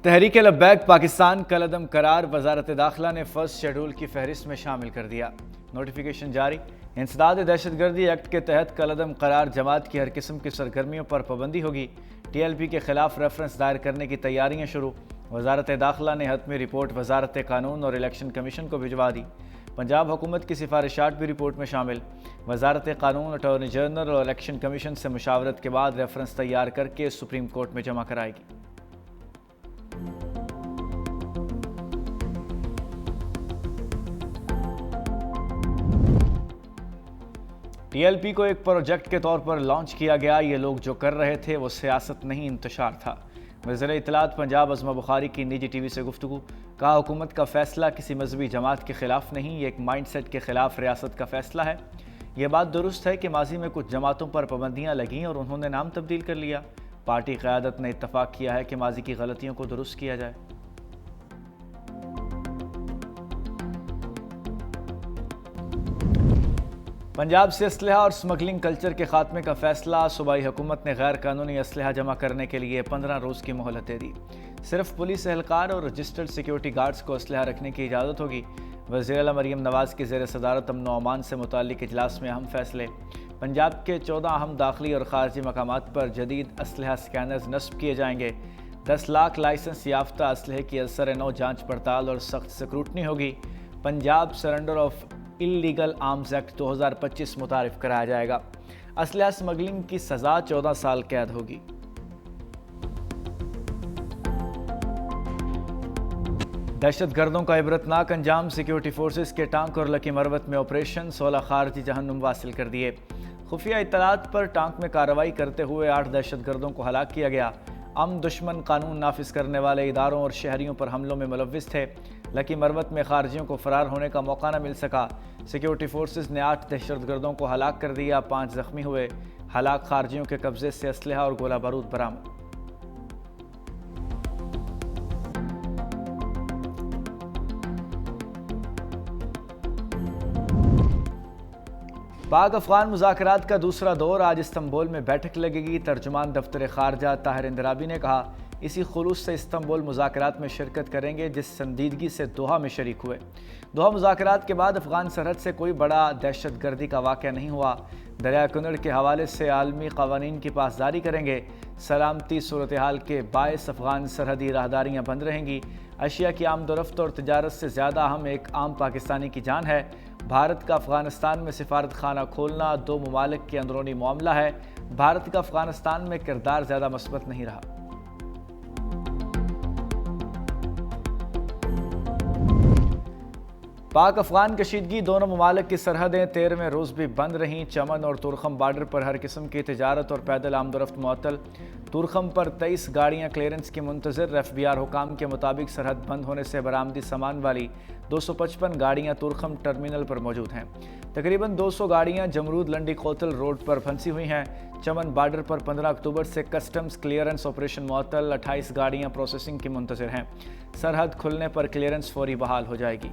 तहरीक लब्बैक पाकिस्तान कलअदम करार वजारत दाखिला ने फर्स्ट शेड्यूल की फहरिस्त में शामिल कर दिया। नोटिफिकेशन जारी। इंसदाद दहशतगर्दी एक्ट के तहत कलअदम करार जमात की हर किस्म की सरगर्मियों पर पाबंदी होगी। TLP के खिलाफ रेफरेंस दायर करने की तैयारियां शुरू। वजारत दाखिला ने हतमी रिपोर्ट वजारत कानून और इलेक्शन कमीशन को भिजवा दी। पंजाब हुकूमत की सिफारिशात भी रिपोर्ट में शामिल। वजारत कानून अटॉर्नी जनरल और इलेक्शन कमीशन से मुशावरत के बाद रेफरेंस तैयार करके सुप्रीम कोर्ट में जमा कराएगी। TLP को एक प्रोजेक्ट के तौर पर लॉन्च किया गया। ये लोग जो कर रहे थे वो सियासत नहीं इंतशार था। वज़ीर इत्तलात पंजाब अज़मा बुखारी की निजी TV से गुफ्तगू। कहा, हुकूमत का फैसला किसी मजहबी जमात के खिलाफ नहीं, ये एक माइंडसेट के खिलाफ रियासत का फैसला है। ये बात दुरुस्त है कि माजी में कुछ जमातों पर पाबंदियाँ लगीं और उन्होंने नाम तब्दील कर लिया। पार्टी क़यादत ने इत्तफाक किया है कि माजी की गलतियों को दुरुस्त किया जाए। पंजाब से असलहा और स्मगलिंग कल्चर के खात्मे का फैसला। सूबाई हुकूमत ने गैर कानूनी असलहा जमा करने के लिए 15 रोज़ की मोहलत दे दी। सिर्फ पुलिस एहलकार और रजिस्टर्ड सिक्योरिटी गार्ड्स को असलहा रखने की इजाज़त होगी। वज़ीर आला मरीम नवाज़ की ज़ेर सदारत अमन व अमान से मुताल्लिक़ इजलास में अहम फैसले। पंजाब के 14 अहम दाखिली और ख़ारजी मकामात पर जदीद असलहा स्कैनर्स नस्ब किए जाएंगे। 10 लाख लाइसेंस याफ्ता असलहे की असर नौ जाँच पड़ताल और सख्त स्क्रूटनी होगी। Punjab surrender of illegal arms act 2025 मुतारिफ कराया जाएगा। असलहा स्मगलिंग की सज़ा 14 साल कैद होगी। दहशतगर्दों का इबरतनाक अंजाम। सिक्योरिटी फोर्सेस के टांक और लकी मरवत में ऑपरेशन। 16 खारजी जहन्नुम वासिल कर दिए। खुफिया इत्तलात पर टांक में कार्रवाई करते हुए 8 दहशतगर्दों को हलाक किया गया। दुश्मन कानून नाफिज करने वाले इदारों और शहरियों पर हमलों में मुलव्विस थे। लकी मरवत में खारजियों को फरार होने का मौका न मिल सका। सिक्योरिटी फोर्सेस ने 8 दहशतगर्दों को हलाक कर दिया, 5 जख्मी हुए। हलाक खारजियों के कब्जे से असलहा और गोला बारूद बरामद। पाक अफगान मुज़ाकरात का दूसरा दौर। आज इस्तंबुल में बैठक लगेगी। तर्जुमान दफ्तर खारजा ताहिर इंदराबी ने कहा, इसी खुलूस से इस्तंबुल मुज़ाकरात में शिरकत करेंगे जिस संजीदगी से दोहा में शरीक हुए। दोहा मुज़ाकरात के बाद अफगान सरहद से कोई बड़ा दहशतगर्दी का वाक़या नहीं हुआ। दरिया कुनड़ के हवाले से आलमी क़वानीन की पासदारी करेंगे। सलामती सूरत हाल के बायस अफगान सरहदी राहदारियाँ बंद रहेंगी। अशिया की आमदोरफ्त और तिजारत से ज़्यादा अहम एक आम पाकिस्तानी की जान है। भारत का अफगानिस्तान में सिफारत खाना खोलना 2 ममालिक के अंदरूनी मामला है। भारत का अफगानिस्तान में किरदार ज़्यादा मस्बत नहीं रहा। पाक अफगान कशीदगी। दोनों ममालिक की सरहदें 13वें रोज़ भी बंद रहीं। चमन और तुरखम बार्डर पर हर किस्म की तिजारत और पैदल आमदोरफ्त मुअत्तल। तुरखम पर 23 गाड़ियाँ क्लियरेंस की मुंतज़िर। FBR हुकाम के मुताबिक सरहद बंद होने से बरामदी सामान वाली 255 गाड़ियाँ तुरखम टर्मिनल पर मौजूद हैं। तकरीबन 200 गाड़ियाँ जमरूद लंडी कोतल रोड पर फंसी हुई हैं। चमन बार्डर पर 15 अक्टूबर से कस्टम्स क्लियरेंस ऑपरेशन मुअत्तल। 28 गाड़ियाँ प्रोसेसिंग की मुंतज़िर हैं। सरहद खुलने पर क्लियरेंस फौरी बहाल हो जाएगी।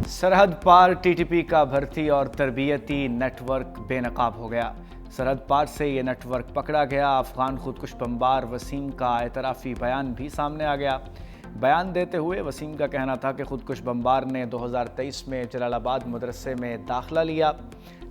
सरहद पार TTP का भर्ती और तरबियती नेटवर्क बेनकाब हो गया। सरहद पार से ये नेटवर्क पकड़ा गया। अफगान खुदकुश बमबार वसीम का एतराफ़ी बयान भी सामने आ गया। बयान देते हुए वसीम का कहना था कि खुदकुश बमबार ने 2023 में जलालाबाद मदरसे में दाखिला लिया।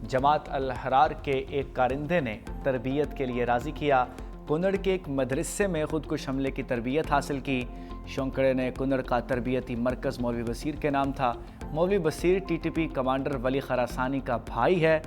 जमात अल हरार के एक कारिंदे ने तरबियत के लिए राज़ी किया। कुनड़ के एक मदरसे में खुदकुश हमले की तरबियत हासिल की। शौंकड़े ने कुनड़ का तरबियती मरकज़ मौलवी बसीर के नाम था। मौलवी बसीर TTP कमांडर वली खरासानी का भाई है।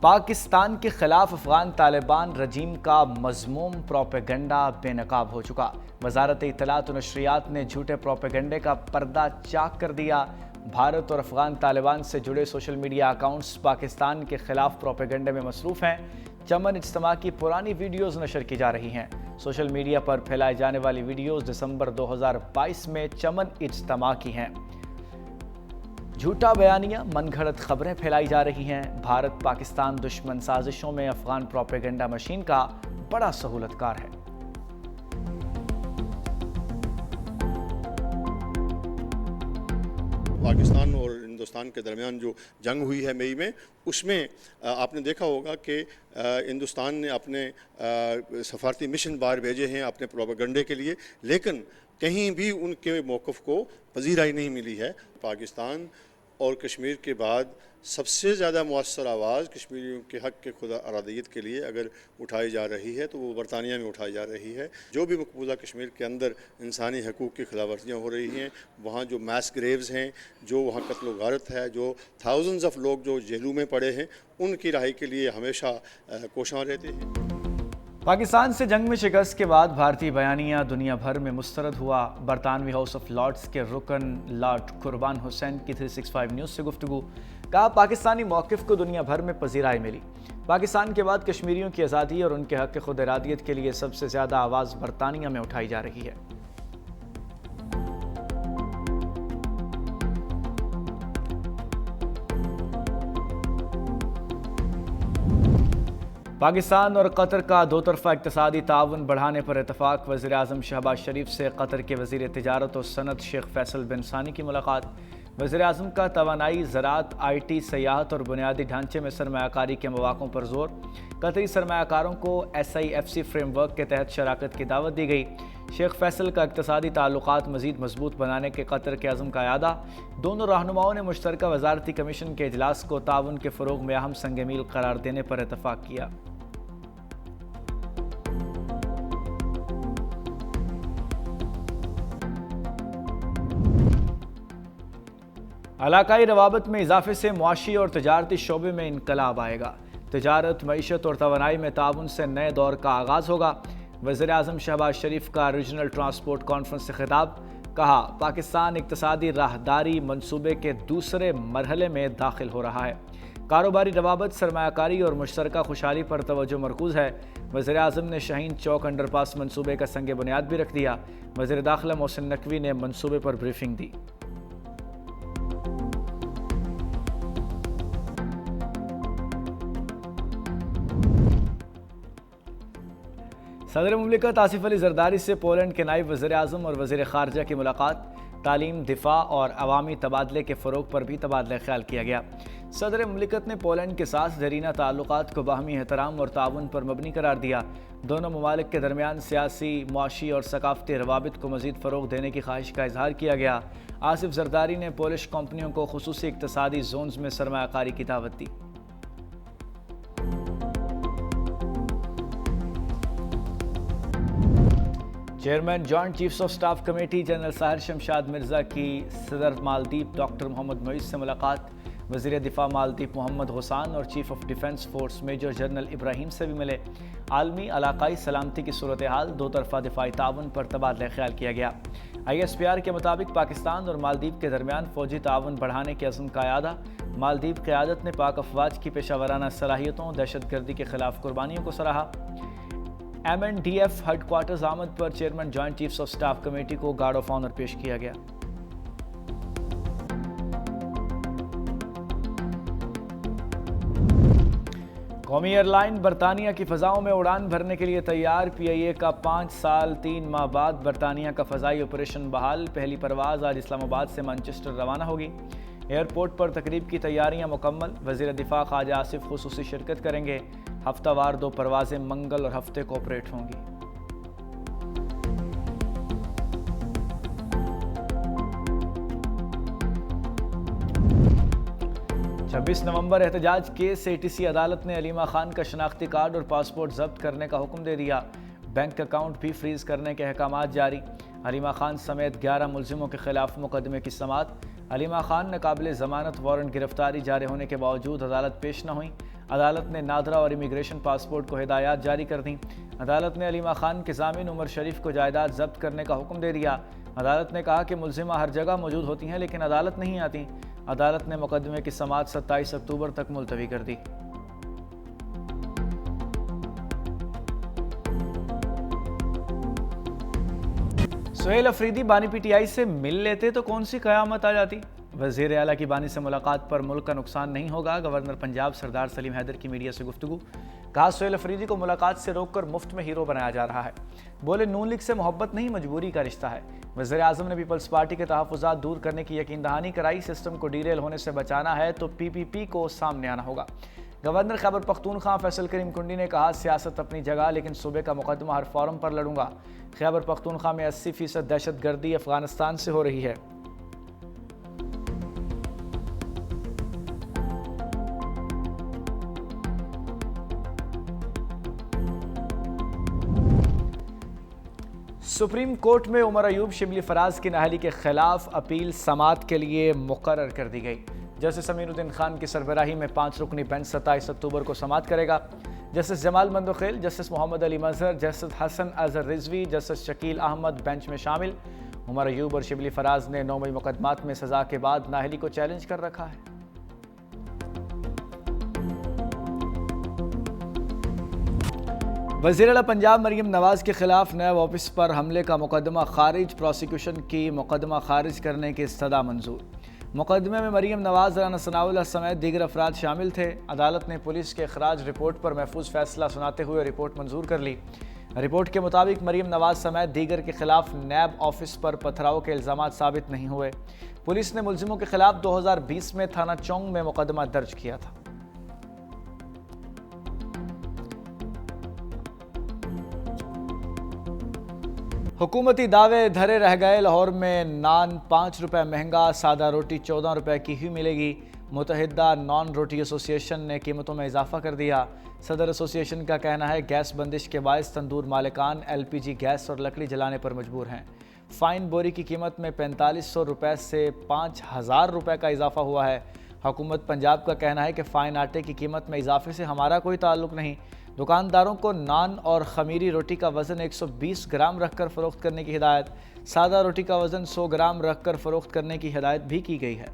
पाकिस्तान के खिलाफ अफगान तालिबान रजीम का मज़मूम प्रोपेगेंडा बेनकाब हो चुका। वजारत इत्तलात और नशरियात ने झूठे प्रोपेगेंडे का पर्दा चाक कर दिया। भारत और अफगान तालिबान से जुड़े सोशल मीडिया अकाउंट्स पाकिस्तान के खिलाफ प्रोपेगेंडे में मसरूफ़ हैं। चमन इज्तिमा की पुरानी वीडियोज़ नशर की जा रही हैं। सोशल मीडिया पर फैलाई जाने वाली वीडियोज़ दिसंबर 2022 में चमन इज्तिमा की हैं। झूठा बयानिया, मनगढ़ंत खबरें फैलाई जा रही हैं। भारत पाकिस्तान दुश्मन साजिशों में अफगान प्रोपेगेंडा मशीन का बड़ा सहूलतकार है। पाकिस्तान और हिंदुस्तान के दरमियान जो जंग हुई है मई में, उसमें आपने देखा होगा कि हिंदुस्तान ने अपने सफारती मिशन बाहर भेजे हैं अपने प्रोपेगेंडे के लिए, लेकिन कहीं भी उनके मौक़िफ़ को पजीराई नहीं मिली है। पाकिस्तान और कश्मीर के बाद सबसे ज़्यादा मुअस्सर आवाज़ कश्मीरियों के हक़ के खुद अरादियत के लिए अगर उठाई जा रही है तो वो बरतानिया में उठाई जा रही है। जो भी मकबूजा कश्मीर के अंदर इंसानी हकूक़ की खिलाफवर्जियाँ हो रही हैं, वहाँ जो मैस ग्रेव्स हैं, जो वहाँ कत्ल व गारत है, जो थाउजेंड्स ऑफ लोग जो जेलों में पड़े हैं, उनकी रहाई के लिए हमेशा कोशां रहते हैं। पाकिस्तान से जंग में शिकस्त के बाद भारतीय बयानिया दुनिया भर में मुस्तरद हुआ। बरतानवी हाउस ऑफ लॉर्ड्स के रुकन लॉर्ड कुर्बान हुसैन की 365 न्यूज़ से गुफ्तगू। कहा, पाकिस्तानी मौक़िफ़ को दुनिया भर में पजीराई मिली। पाकिस्तान के बाद कश्मीरियों की आज़ादी और उनके हक़ खुद इरादियत के लिए सबसे ज़्यादा आवाज़ बरतानिया में उठाई जा रही है। पाकिस्तान और कतर का दो तरफ़ा इक़्तिसादी ताउन बढ़ाने पर इतफ़ाक़। वज़ीर आज़म शहबाज शरीफ से कतर के वज़ीर तिजारत और सनत शेख फैसल बिन सानी की मुलाकात। वज़ीर आज़म का तवानाई, ज़राअत, IT, सयाहत और बुनियादी ढांचे में सरमायाकारी के मौक़ों पर जोर। कतरी सरमायाकारों को SIFC फ्रेमवर्क के तहत शराकत की दावत दी गई। शेख फैसल का इक़्तिसादी ताल्लुक़ात मज़ीद मजबूत बनाने के कतर के अज़्म का यादा। दोनों रहनुमाओं ने मुश्तरका वज़ारती कमीशन के इजलास को ताउन के फ़रोग़ में अहम संग मील करार देने पर इतफ़ाक़ किया। इलाकाई रवाबत में इजाफे से मुआशी और तजारती शोबे में इनकलाब आएगा। तजारत, मईशत और तवानाई में ताउन से नए दौर का आगाज़ होगा। वज़ीर आज़म शहबाज शरीफ का रीजनल ट्रांसपोर्ट कॉन्फ्रेंस से खिताब। कहा, पाकिस्तान इक़्तिसादी राहदारी मंसूबे के दूसरे मरहले में दाखिल हो रहा है। कारोबारी रवाबत, सरमायाकारी और मुश्तरका खुशहाली पर तवज्जो मरकूज़ है। वज़ीर आज़म ने शाहीन चौक अंडरपास मंसूबे का संग बुनियाद भी रख दिया। वज़ीर दाखिला मोहसिन नकवी ने मंसूबे पर ब्रीफिंग दी। सदर मुमलिकत आसिफ अली जरदारी से पोलैंड के नायब वज़ीर आज़म और वज़ीर ख़ारजा की मुलाकात। तालीम, दिफा और अवामी तबादले के फ़रोग़ पर भी तबादला ख्याल किया गया। सदर मुमलिकत ने पोलैंड के साथ ज़रीना ताल्लुक़ात को बाहमी एहतराम और ताउन पर मबनी करार दिया। दोनों ममालिक के दरमियान सियासी, मुआशी और सकाफ़ती रवाबित को मज़ीद फ़रोग़ देने की ख्वाहिश का इजहार किया गया। आसिफ जरदारी ने पोलिश कंपनियों को खुसूसी इक़्तिसादी जोन्स में सरमायाकारी की दावत दी। Chairman joint chiefs of staff committee general Sahir Shamshad Mirza की सदर मालदीव डॉक्टर मोहम्मद मोइज़ से मुलाकात। वज़ीर दिफा मालदीव मोहम्मद हुसैन और chief of defence force major general Ibrahim से भी मिले। आलमी इलाकाई सलामती की सूरत हाल, दो तरफ़ा दिफाई ताउन पर तबादला ख्याल किया गया। ISPR के मुताबिक पाकिस्तान और मालदीव के दरमियान फ़ौजी ताउन बढ़ाने के अज़्म का यादा। मालदीव क़यादत ने पाक अफवाज की पेशावराना सलाहियतों, दहशत गर्दी के खिलाफ कुर्बानियों को सराहा। MNDF हेडक्वार्टर्स आमद पर chairman joint chiefs of staff committee को गार्ड ऑफ ऑनर पेश किया गया। कौमी एयरलाइन बरतानिया की फ़ज़ाओं में उड़ान भरने के लिए तैयार। PIA का 5 साल 3 माह बाद बरतानिया का फ़ज़ाई ऑपरेशन बहाल। पहली परवाज़ आज इस्लामाबाद से मैनचेस्टर रवाना होगी। एयरपोर्ट पर तकरीब की तैयारियां मुकम्मल। वज़ीर दिफा ख्वाजा आसिफ खुसूसी शिरकत करेंगे। हफ्तावार 2 परवाज़ें मंगल और हफ्ते को ऑपरेट होंगी। छब्बीस नवंबर एहतजाज केस से ATC अदालत ने अलीमा खान का शनाख्ती कार्ड और पासपोर्ट जब्त करने का हुक्म दे दिया। बैंक अकाउंट भी फ्रीज करने के अहकामात जारी। अलीमा खान समेत 11 मुलजिमों के खिलाफ मुकदमे की समाअत। अलीमा खान ने काबिल ज़मानत वारंट गिरफ्तारी जारी होने के बावजूद अदालत पेश न हुई। अदालत ने नादरा और इमिग्रेशन पासपोर्ट को हिदायत जारी कर दी। अदालत ने अलीमा खान के ज़ामिन उमर शरीफ को जायदाद जब्त करने का हुक्म दे दिया। अदालत ने कहा कि मुलजिमा हर जगह मौजूद होती हैं लेकिन अदालत नहीं आती। अदालत ने मुकदमे की समाअत 27 अक्टूबर तक मुलतवी कर दी। सुहेल अफरीदी बानी PTI से मिल लेते तो कौन सी क़यामत आ जाती। वज़ीर आला की बानी से मुलाकात पर मुल्क का नुकसान नहीं होगा। गवर्नर पंजाब सरदार सलीम हैदर की मीडिया से गुफ्तगू। कहा सोहेल अफरीदी को मुलाकात से रोककर मुफ्त में हीरो बनाया जा रहा है। बोले नून लीग से मोहब्बत नहीं मजबूरी का रिश्ता है। वज़ीर आज़म ने पीपल्स पार्टी के तहफ़्फ़ुज़ात दूर करने की यकीन दहानी कराई। सिस्टम को डीरेल होने से बचाना है तो PPP को सामने आना होगा। गवर्नर खैबर पख्तूनख्वा फैसल करीम कुंडी ने कहा सियासत अपनी जगह लेकिन सूबे का मुकदमा हर फोरम पर लड़ूंगा। खैबर पख्तूनख्वा में 80% दहशतगर्दी अफगानिस्तान से हो रही है। सुप्रीम कोर्ट में उमर अयूब शिबली फराज की नाअहली के खिलाफ अपील समाअत के लिए मुकर्रर कर दी गई। जस्टिस अमीनुद्दीन खान की सरबराही में 5 रुकनी बेंच 27 अक्टूबर को समाअत करेगा। Justice Jamal Mandokhel, justice Mohammad Ali Mazhar, justice Hasan Azhar Rizvi, justice Shakeel Ahmed bench में शामिल। उमर अयूब और शिबली फराज ने 9 मई मुकदमात में सजा के बाद नाअहली को चैलेंज कर रखा है। वज़ीर आला पंजाब मरीम नवाज के खिलाफ नैब ऑफिस पर हमले का मुकदमा खारिज। प्रोसिक्यूशन की मुकदमा खारिज करने की इस्तदा मंजूर। मुकदमे में मरीम नवाज, राना सनाउल्लाह समेत दीगर अफराद शामिल थे। अदालत ने पुलिस के अखराज रिपोर्ट पर महफूज फैसला सुनाते हुए रिपोर्ट मंजूर कर ली। रिपोर्ट के मुताबिक मरीम नवाज समेत दीगर के खिलाफ नैब ऑफिस पर पथराव के इल्ज़ाम साबित नहीं हुए। पुलिस ने मुलजिमों के खिलाफ 2020 में थाना चौंग में मुकदमा दर्ज किया था। हुकूमती दावे धरे रह गए। लाहौर में नान 5 रुपये महंगा, सादा रोटी 14 रुपये की ही मिलेगी। मुतहिदा नॉन रोटी एसोसिएशन ने कीमतों में इजाफा कर दिया। सदर एसोसिएशन का कहना है गैस बंदिश के बायस तंदूर मालिकान LPG गैस और लकड़ी जलाने पर मजबूर हैं। फ़ाइन बोरी की कीमत में 4500 रुपये से 5000 रुपये का इजाफा हुआ है। हुकूमत पंजाब का कहना है कि फ़ाइन आटे की कीमत में इजाफे से हमारा कोई ताल्लुक़ नहीं। दुकानदारों को नान और खमीरी रोटी का वज़न 120 ग्राम रखकर फ़रोख्त करने की हिदायत। सादा रोटी का वज़न 100 ग्राम रखकर फ़रोख्त करने की हिदायत भी की गई है।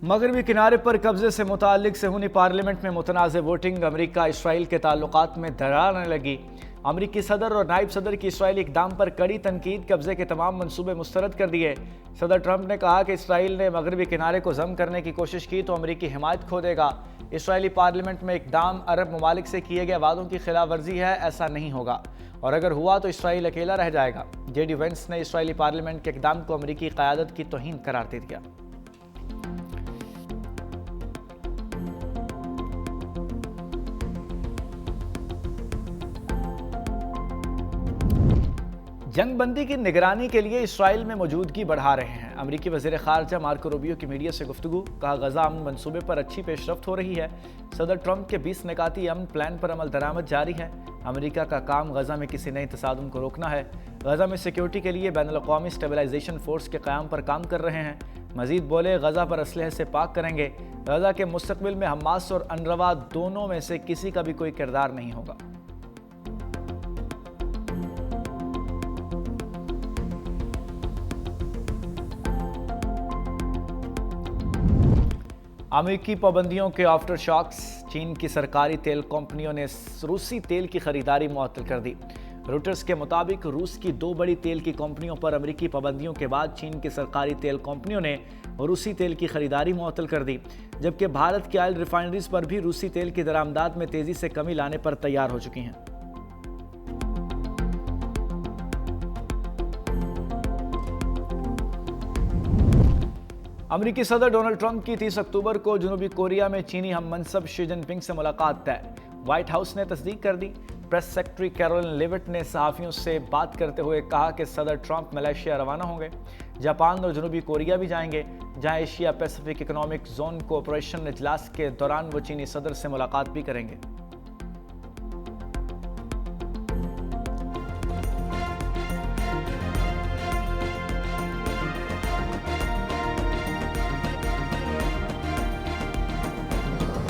मगरबी किनारे पर कब्जे से मुताल्लिक सेहूनी पार्लियामेंट में मुतनाज़ वोटिंग। अमरीका इसराइल के ताल्लुकात में दरार आने लगी। अमरीकी सदर और नायब सदर की इसराइली इक़दाम पर कड़ी तनकीद। कब्जे के तमाम मंसूबे मुस्तरद कर दिए। सदर ट्रंप ने कहा कि इसराइल ने मगरबी किनारे को जम करने की कोशिश की तो अमरीकी हिमायत खो देगा। इसराइली पार्लियामेंट में इक़दाम अरब ममालिक से किए गए वादों की खिलाफ वर्जी है, ऐसा नहीं होगा और अगर हुआ तो इसराइल अकेला रह जाएगा। JD वेंस ने इसराइली पार्लियामेंट के इक़दाम को अमरीकी क़यादत की तौहीन करार दे दिया। जंगबंदी की निगरानी के लिए इसराइल में मौजूदगी बढ़ा रहे हैं। अमरीकी वज़ीर ख़ारजा मार्को रूबियो की मीडिया से गुफ्तगू। कहा गज़ा अमन मंसूबे पर अच्छी पेशरफ्त हो रही है। सदर ट्रंप के 20 निकाती अमन प्लान पर अमल दरामद जारी है। अमरीका का काम गज़ा में किसी नए तसादुम को रोकना है। गज़ा में सिक्योरिटी के लिए बैनुल-अक़वामी स्टेबलाइजेशन फोर्स के क़याम पर काम कर रहे हैं। मज़ीद बोले गज़ा पर असलहे से पाक करेंगे। गज़ा के मुस्तक़बिल में हमास और अनरवा दोनों में से किसी का भी कोई किरदार नहीं होगा। अमेरिकी पाबंदियों के आफ्टर शॉक्स। चीन की सरकारी तेल कंपनियों ने रूसी तेल की खरीदारी मुअत्तल कर दी। रोटर्स के मुताबिक रूस की 2 बड़ी तेल की कंपनियों पर अमेरिकी पाबंदियों के बाद चीन की सरकारी तेल कंपनियों ने रूसी तेल की खरीदारी मुअत्तल कर दी, जबकि भारत की ऑयल रिफाइनरीज पर भी रूसी तेल की दरामदात में तेजी से कमी लाने पर तैयार हो चुकी हैं। अमेरिकी सदर डोनाल्ड ट्रंप की 30 अक्टूबर को जनूबी कोरिया में चीनी हम मनसब शी जिनपिंग से मुलाकात तय। व्हाइट हाउस ने तस्दीक कर दी। प्रेस सेक्रेटरी कैरोलिन लेविट ने सहाफ़ियों से बात करते हुए कहा कि सदर ट्रंप मलेशिया रवाना होंगे। जापान और जनूबी कोरिया भी जाएंगे, जहां Asia Pacific economic zone cooperation इजलास के दौरान वो चीनी सदर से मुलाकात भी करेंगे।